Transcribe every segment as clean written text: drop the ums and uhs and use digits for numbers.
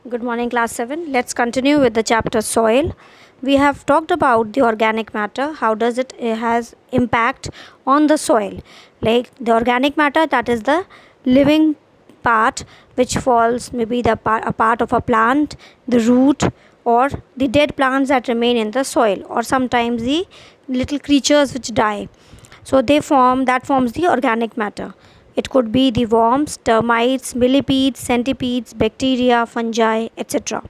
Good morning, class 7. Let's continue with the chapter soil. We have talked about the organic matter. How does it has impact on the soil? Like the organic matter, that is the living part which falls maybe a part of a plant, the root, or the dead plants that remain in the soil, or sometimes the little creatures which die. So that forms the organic matter. It could be the worms, termites, millipedes, centipedes, bacteria, fungi, etc.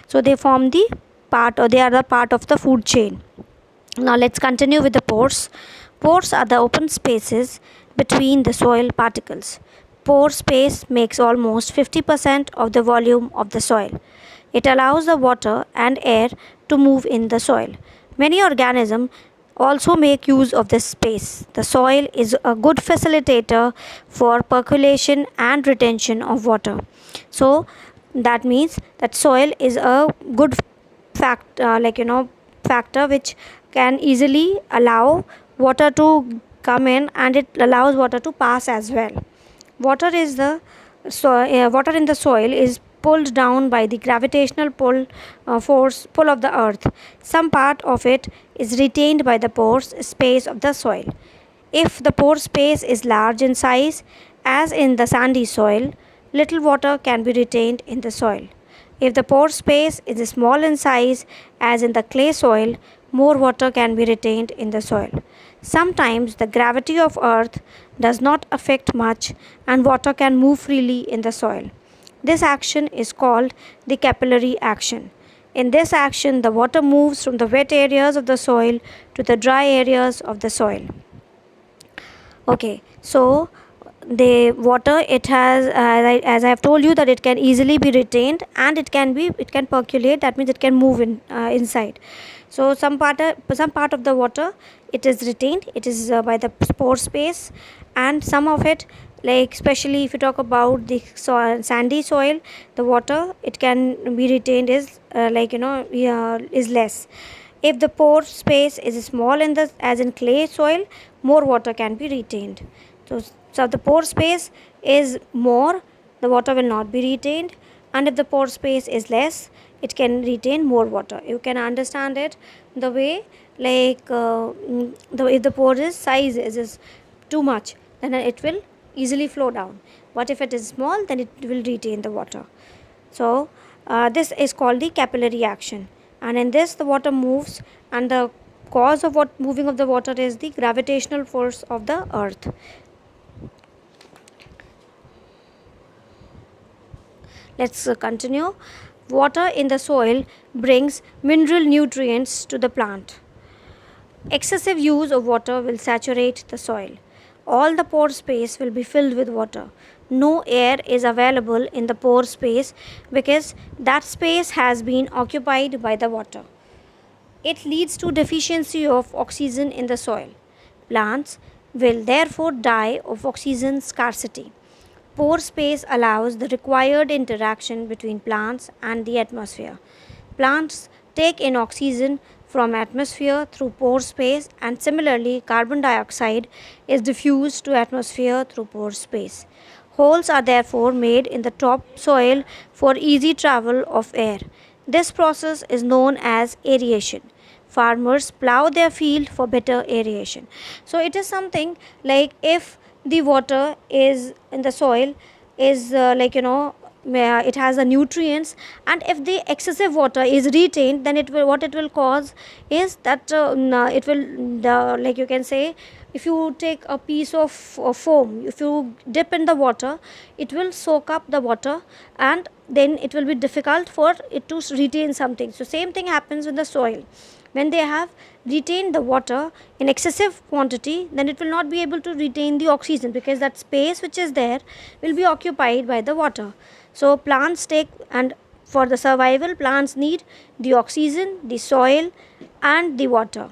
So they form the part, or they are the part of the food chain. Now let's continue with the pores. Pores are the open spaces between the soil particles. Pore space makes almost 50% of the volume of the soil. It allows the water and air to move in the soil. Many organisms also make use of this space. The soil is a good facilitator for percolation and retention of water. So that means that soil is a good factor which can easily allow water to come in, and it allows water to pass as well. Water in the soil is pulled down by the gravitational pull of the earth. Some part of it is retained by the pore space of the soil. If the pore space is large in size, as in the sandy soil, little water can be retained in the soil. If the pore space is small in size, as in the clay soil, more water can be retained in the soil. Sometimes the gravity of earth does not affect much and water can move freely in the soil. This action is called the capillary action. In this action, the water moves from the wet areas of the soil to the dry areas of the soil. Okay, so the water, it has as I have told you, that it can easily be retained and it can percolate. That means it can move inside. So some part of the water, it is retained. It is by the pore space, and some of it, like especially if you talk about the sandy soil, the water it can be retained is is less. If the pore space is small in the as in clay soil, more water can be retained. So if the pore space is more, the water will not be retained, and if the pore space is less, it can retain more water. You can understand it the way, if the pore size is too much, then it will easily flow down. But if it is small, then it will retain the water. So this is called the capillary action, and in this the water moves, and the cause of moving of the water is the gravitational force of the earth. Let's continue. Water in the soil brings mineral nutrients to the plant. Excessive use of water will saturate the soil. All the pore space will be filled with water. No air is available in the pore space because that space has been occupied by the water. It leads to deficiency of oxygen in the soil. Plants will therefore die of oxygen scarcity. Pore space allows the required interaction between plants and the atmosphere. Plants take in oxygen from atmosphere through pore space, and similarly carbon dioxide is diffused to atmosphere through pore space. Holes are therefore made in the top soil for easy travel of air. This process is known as aeration. Farmers plow their field for better aeration. So it is something like, if the water is in the soil is it has the nutrients, and if the excessive water is retained, then it will cause is that it will you can say, if you take a piece of foam, if you dip in the water, it will soak up the water, and then it will be difficult for it to retain something. So same thing happens with the soil. When they have retained the water in excessive quantity, then it will not be able to retain the oxygen, because that space which is there will be occupied by the water. So plants and for the survival, plants need the oxygen, the soil, and the water,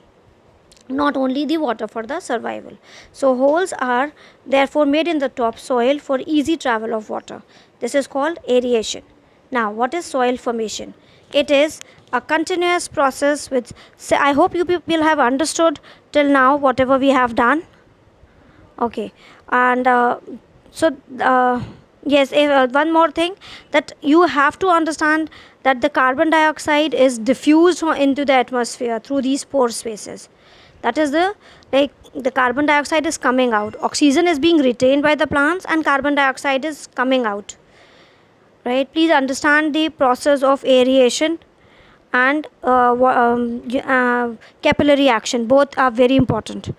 not only the water for the survival. So holes are therefore made in the top soil for easy travel of water. This is called aeration. Now, what is soil formation? It is a continuous process which, I hope you people have understood till now whatever we have done. Okay, and Yes, one more thing, that you have to understand that the carbon dioxide is diffused into the atmosphere through these pore spaces. That is the carbon dioxide is coming out. Oxygen is being retained by the plants and carbon dioxide is coming out. Right? Please understand the process of aeration and capillary action. Both are very important.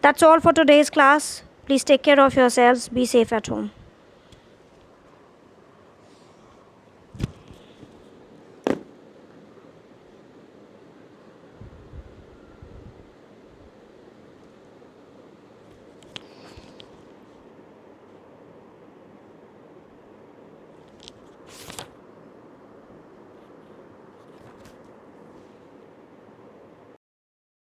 That's all for today's class. Please take care of yourselves. Be safe at home.